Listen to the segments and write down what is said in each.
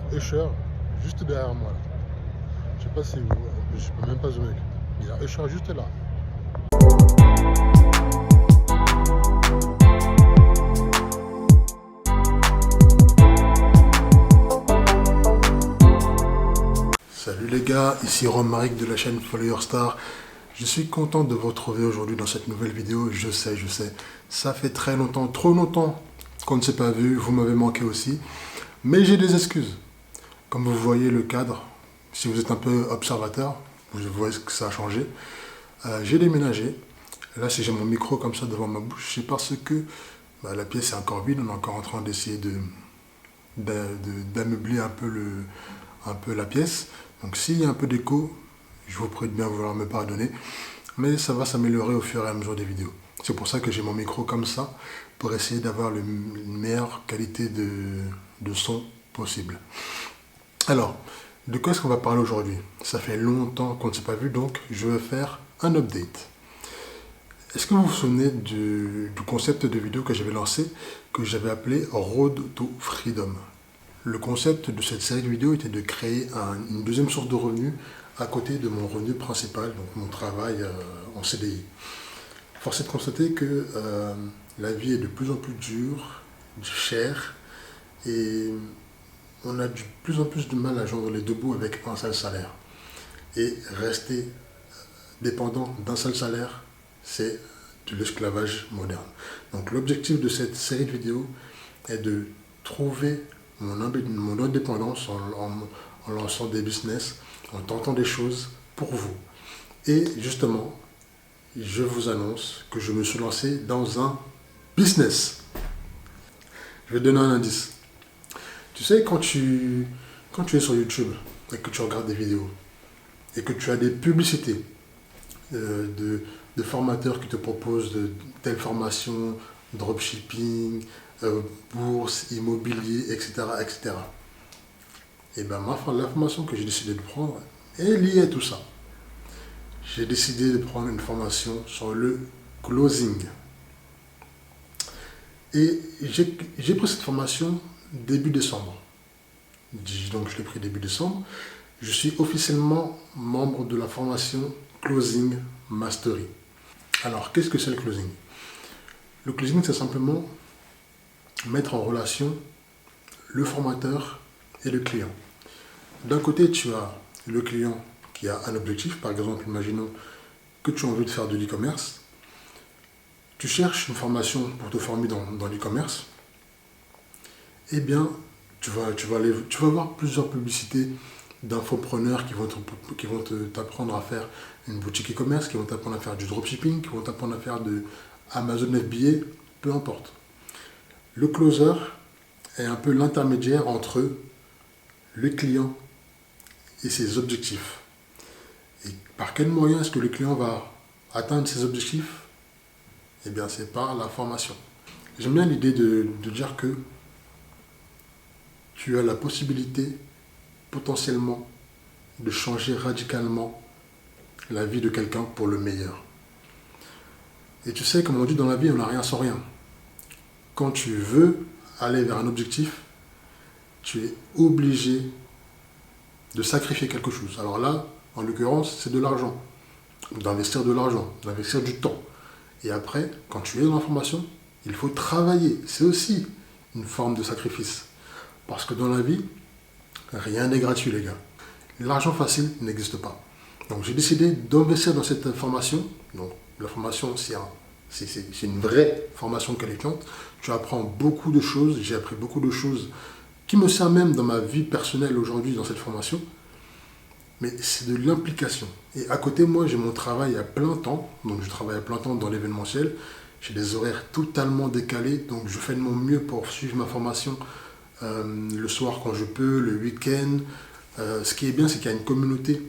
a Usher juste derrière moi là. Je sais pas si vous, je peux même pas zoomer. Il y a Usher juste là. Salut les gars, ici Romaric de la chaîne Follow Your Star. Je suis content de vous retrouver aujourd'hui dans cette nouvelle vidéo. Je sais, ça fait très longtemps, trop longtemps qu'on ne s'est pas vu. Vous m'avez manqué aussi, mais j'ai des excuses. Comme vous voyez le cadre, si vous êtes un peu observateur, vous voyez que ça a changé. J'ai déménagé. Là, si j'ai mon micro comme ça devant ma bouche, c'est parce que la pièce est encore vide. On est encore en train d'essayer d'ameubler un peu la pièce. Donc s'il y a un peu d'écho, je vous prie de bien vouloir me pardonner. Mais ça va s'améliorer au fur et à mesure des vidéos. C'est pour ça que j'ai mon micro comme ça, pour essayer d'avoir une meilleure qualité de son possible. Alors, de quoi est-ce qu'on va parler aujourd'hui? Ça fait longtemps qu'on ne s'est pas vu, donc je vais faire un update. Est-ce que vous vous souvenez du concept de vidéo que j'avais lancé, que j'avais appelé Road to Freedom? Le concept de cette série de vidéos était de créer une deuxième source de revenus à côté de mon revenu principal, donc mon travail en CDI. Force est de constater que la vie est de plus en plus dure, chère, et on a de plus en plus de mal à joindre les deux bouts avec un seul salaire. Et rester dépendant d'un seul salaire, c'est de l'esclavage moderne. Donc l'objectif de cette série de vidéos est de trouver mon indépendance en lançant des business, en tentant des choses pour vous. Et justement, je vous annonce que je me suis lancé dans un business. Je vais te donner un indice. Tu sais, quand tu es sur YouTube et que tu regardes des vidéos et que tu as des publicités de formateurs qui te proposent de telles formations, dropshipping, bourse, immobilier, etc., etc. Et bien, la formation que j'ai décidé de prendre est liée à tout ça. J'ai décidé de prendre une formation sur le closing. Et j'ai pris cette formation début décembre. Donc je l'ai pris début décembre. Je suis officiellement membre de la formation Closing Mastery. Alors, qu'est-ce que c'est le closing? Le closing, c'est simplement mettre en relation le formateur et le client. D'un côté, tu as le client qui a un objectif. Par exemple, imaginons que tu as envie de faire de l'e-commerce. Tu cherches une formation pour te former dans l'e-commerce. Eh bien, tu vas voir plusieurs publicités d'infopreneurs qui vont t'apprendre à faire une boutique e-commerce, qui vont t'apprendre à faire du dropshipping, qui vont t'apprendre à faire de Amazon FBA, peu importe. Le closer est un peu l'intermédiaire entre le client et ses objectifs. Et par quel moyen est-ce que le client va atteindre ses objectifs? Eh bien, c'est par la formation. J'aime bien l'idée de dire que tu as la possibilité potentiellement de changer radicalement la vie de quelqu'un pour le meilleur. Et tu sais, comme on dit dans la vie, on n'a rien sans rien. Quand tu veux aller vers un objectif, tu es obligé de sacrifier quelque chose. Alors là, en l'occurrence, c'est de l'argent. D'investir de l'argent, d'investir du temps. Et après, quand tu es dans la formation, il faut travailler. C'est aussi une forme de sacrifice. Parce que dans la vie, rien n'est gratuit, les gars. L'argent facile n'existe pas. Donc j'ai décidé d'investir dans cette formation. Donc la formation, c'est une vraie formation qualifiante. Tu apprends beaucoup de choses. J'ai appris beaucoup de choses qui me servent même dans ma vie personnelle aujourd'hui dans cette formation. Mais c'est de l'implication. Et à côté, moi, j'ai mon travail à plein temps. Donc je travaille à plein temps dans l'événementiel. J'ai des horaires totalement décalés. Donc je fais de mon mieux pour suivre ma formation le soir quand je peux, le week-end. Ce qui est bien, c'est qu'il y a une communauté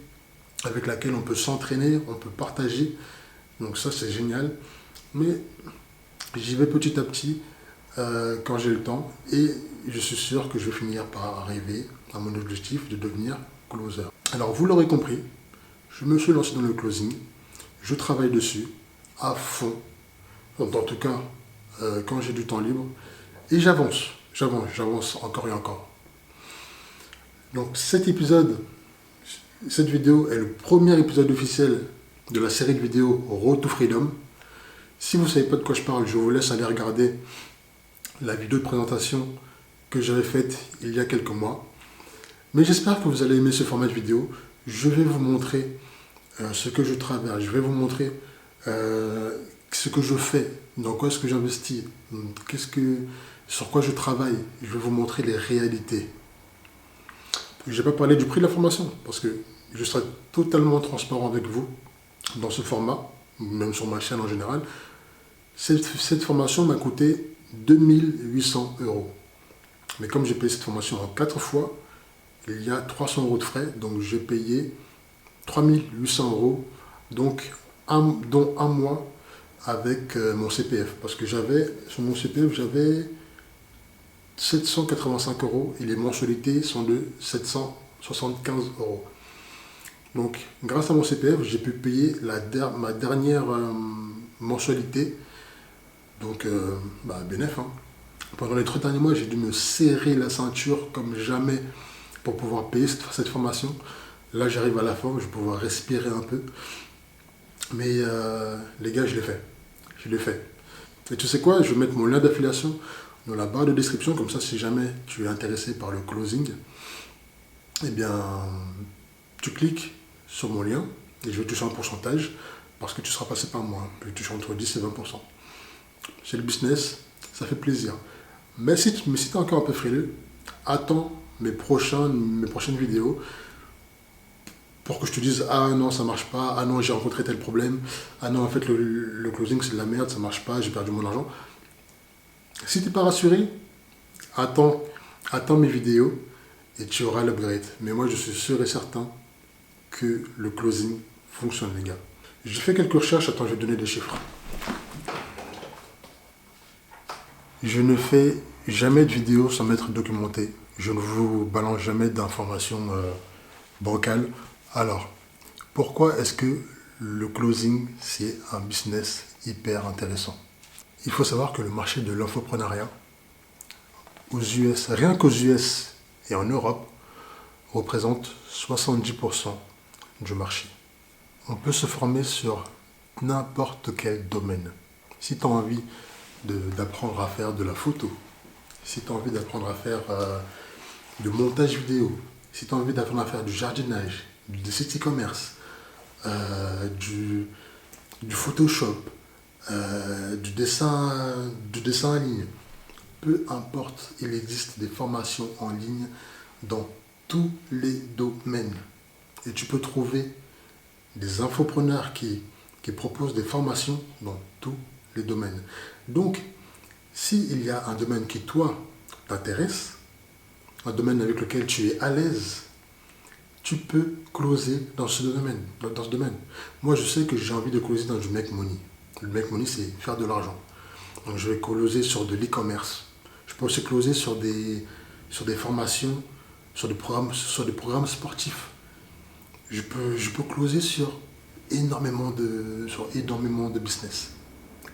avec laquelle on peut s'entraîner, on peut partager. Donc ça, c'est génial. Mais j'y vais petit à petit quand j'ai le temps. Et je suis sûr que je vais finir par arriver à mon objectif de devenir closer. Alors, vous l'aurez compris, je me suis lancé dans le closing. Je travaille dessus à fond. En tout cas, quand j'ai du temps libre. Et j'avance encore et encore. Donc cette vidéo est le premier épisode officiel de la série de vidéos Road to Freedom. Si vous ne savez pas de quoi je parle, je vous laisse aller regarder la vidéo de présentation que j'avais faite il y a quelques mois. Mais j'espère que vous allez aimer ce format de vidéo. Je vais vous montrer ce que je traverse. Je vais vous montrer ce que je fais, dans quoi est-ce que j'investis, sur quoi je travaille. Je vais vous montrer les réalités. Je n'ai pas parlé du prix de la formation, parce que je serai totalement transparent avec vous dans ce format, même sur ma chaîne en général. Cette formation m'a coûté 2800 €. Mais comme j'ai payé cette formation en 4 fois, il y a 300 € de frais, donc j'ai payé 3800 €, donc dont un mois avec mon CPF. Parce que sur mon CPF, j'avais 785 € et les mensualités sont de 775 €. Donc, grâce à mon CPF, j'ai pu payer ma dernière mensualité. Donc, bénéf. Pendant les 3 derniers mois, j'ai dû me serrer la ceinture comme jamais pour pouvoir payer cette formation. Là, j'arrive à la fin, je vais pouvoir respirer un peu. Mais les gars, je l'ai fait. Je l'ai fait. Et tu sais quoi, je vais mettre mon lien d'affiliation dans la barre de description, comme ça, si jamais tu es intéressé par le closing, eh bien, tu cliques sur mon lien et je vais toucher un pourcentage parce que tu seras passé par moi. Je vais toucher entre 10 et 20%. C'est le business, ça fait plaisir. Mais si tu es encore un peu frileux, attends mes prochaines vidéos pour que je te dise « Ah non, ça marche pas. Ah non, j'ai rencontré tel problème. Ah non, en fait, le closing, c'est de la merde, ça marche pas, j'ai perdu mon argent. » Si tu n'es pas rassuré, attends mes vidéos et tu auras l'upgrade. Mais moi, je suis sûr et certain que le closing fonctionne, les gars. J'ai fait quelques recherches. Attends, je vais te donner des chiffres. Je ne fais jamais de vidéo sans m'être documenté. Je ne vous balance jamais d'informations bancales. Alors, pourquoi est-ce que le closing, c'est un business hyper intéressant? Il faut savoir que le marché de l'infoprenariat aux US, rien qu'aux US et en Europe, représente 70% du marché. On peut se former sur n'importe quel domaine. Si tu as envie d'apprendre à faire de la photo, si tu as envie d'apprendre à faire du montage vidéo, si tu as envie d'apprendre à faire du jardinage, du site e-commerce, du Photoshop, du dessin en ligne, peu importe, il existe des formations en ligne dans tous les domaines. Et tu peux trouver des infopreneurs qui proposent des formations dans tous les domaines. Donc, s'il y a un domaine qui, toi, t'intéresse, un domaine avec lequel tu es à l'aise, tu peux closer dans ce domaine. Moi, je sais que j'ai envie de closer dans du make money. Le make money, c'est faire de l'argent. Donc, je vais closer sur de l'e-commerce. Je peux aussi closer sur des formations, sur des programmes sportifs. Je peux closer sur énormément de business.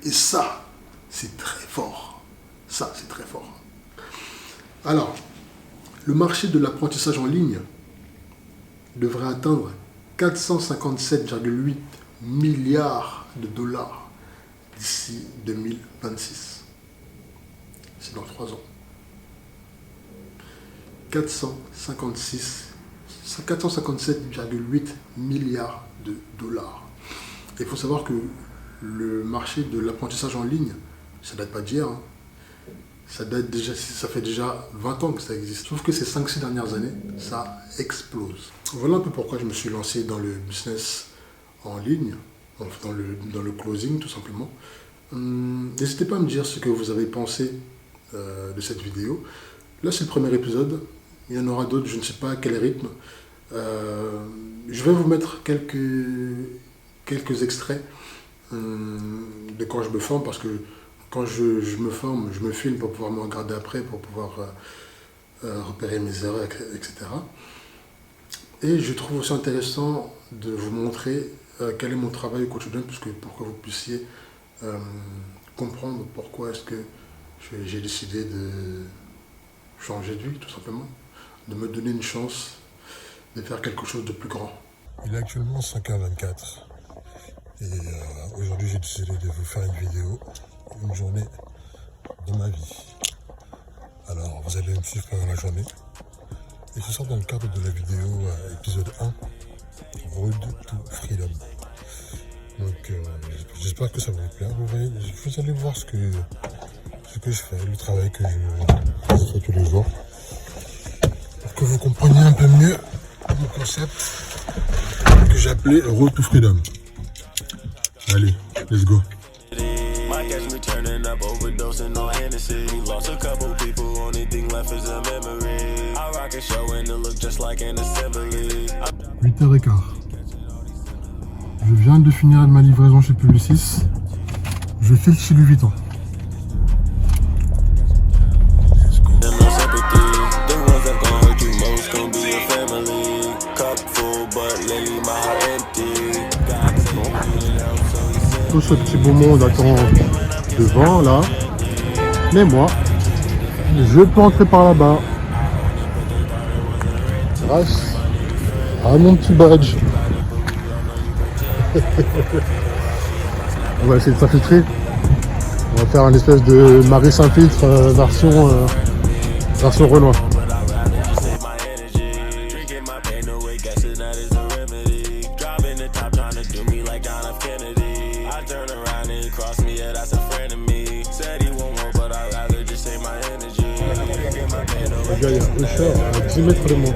Et ça, c'est très fort. Ça, c'est très fort. Alors, le marché de l'apprentissage en ligne devrait atteindre 457,8 milliards de dollars d'ici 2026. C'est dans 3 ans. 457,8 milliards de dollars. Il faut savoir que le marché de l'apprentissage en ligne, ça date pas d'hier. Ça fait déjà 20 ans que ça existe. Sauf que ces 5-6 dernières années, ça explose. Voilà un peu pourquoi je me suis lancé dans le business en ligne, dans le closing tout simplement. N'hésitez pas à me dire ce que vous avez pensé de cette vidéo. Là, c'est le premier épisode. Il y en aura d'autres, je ne sais pas à quel rythme. Je vais vous mettre quelques extraits de quand je me forme, parce que quand je me forme, je me filme pour pouvoir me regarder après, pour pouvoir repérer mes erreurs, etc. Et je trouve aussi intéressant de vous montrer quel est mon travail au quotidien, pour que vous puissiez comprendre pourquoi est-ce que j'ai décidé de changer de vie, tout simplement. de me donner une chance de faire quelque chose de plus grand. Il est actuellement 5h24 et aujourd'hui j'ai décidé de vous faire une vidéo, une journée de ma vie. Alors vous allez me suivre pendant la journée et ce sera dans le cadre de la vidéo épisode 1, Road to Freedom. Donc j'espère que ça va vous plaire. Vous allez voir ce que je fais, le travail que je fais tous les jours. Pour que vous compreniez un peu mieux mon concept que j'ai appelé Road to Freedom. Allez, let's go. Huit heures et quart. Je viens de finir ma livraison chez Publicis. Je file chez Louis Vuitton. Tout ce petit beau monde attend devant là. Mais moi, je peux entrer par là-bas. Grâce à mon petit badge. On va essayer de s'infiltrer. On va faire une espèce de Marie s'infiltre version Renoir. Le gars, il y a un Usher à 10 mètres de moi.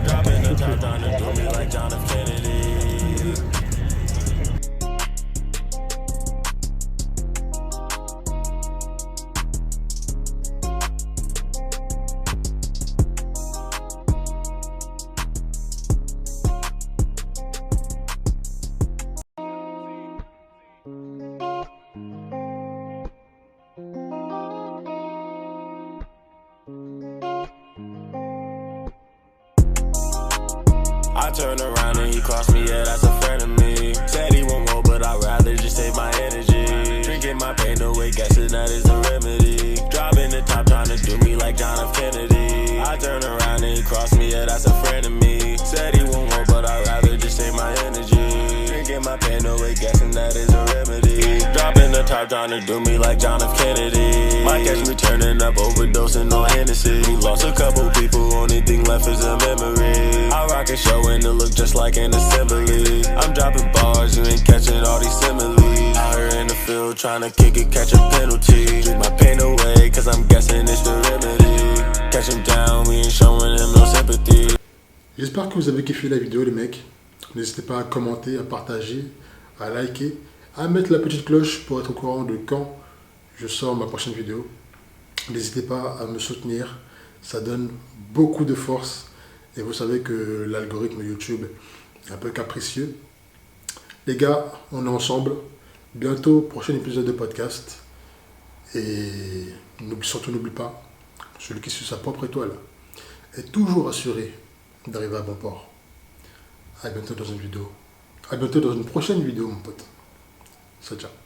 I turn around and he crossed me, yeah, that's a friend of me. Said he won't roll, but I'd rather just save my energy. Drinking my pain away, guessing that is the remedy. Driving the top, trying to do me like John F. Kennedy. I turn around and he crossed me, yeah, that's a friend of me. Said he won't roll, but I'd rather just save my energy. Drinking my pain away, guessing that is a remedy. Dropping the top, trying to do me like John F. Kennedy. Might catch me turning up, overdosing on Hennessy. Lost a couple people, only thing left is a memory. I rock a show and it look just like an assembly. I'm dropping bars, you ain't catching all these similes. Out here in the field, trying to kick it, catch a penalty. Drink my pain away, cause I'm guessing it's the remedy. Catch him down, we ain't showing him no sympathy. J'espère que vous avez kiffé la vidéo les mecs. N'hésitez pas à commenter, à partager, à liker, à mettre la petite cloche pour être au courant de quand je sors ma prochaine vidéo. N'hésitez pas à me soutenir, ça donne beaucoup de force. Et vous savez que l'algorithme YouTube est un peu capricieux. Les gars, on est ensemble. Bientôt, prochain épisode de podcast. Et surtout n'oublie pas, celui qui suit sa propre étoile est toujours assuré d'arriver à bon port. À bientôt dans une vidéo. À bientôt dans une prochaine vidéo, mon pote. Ciao, ciao.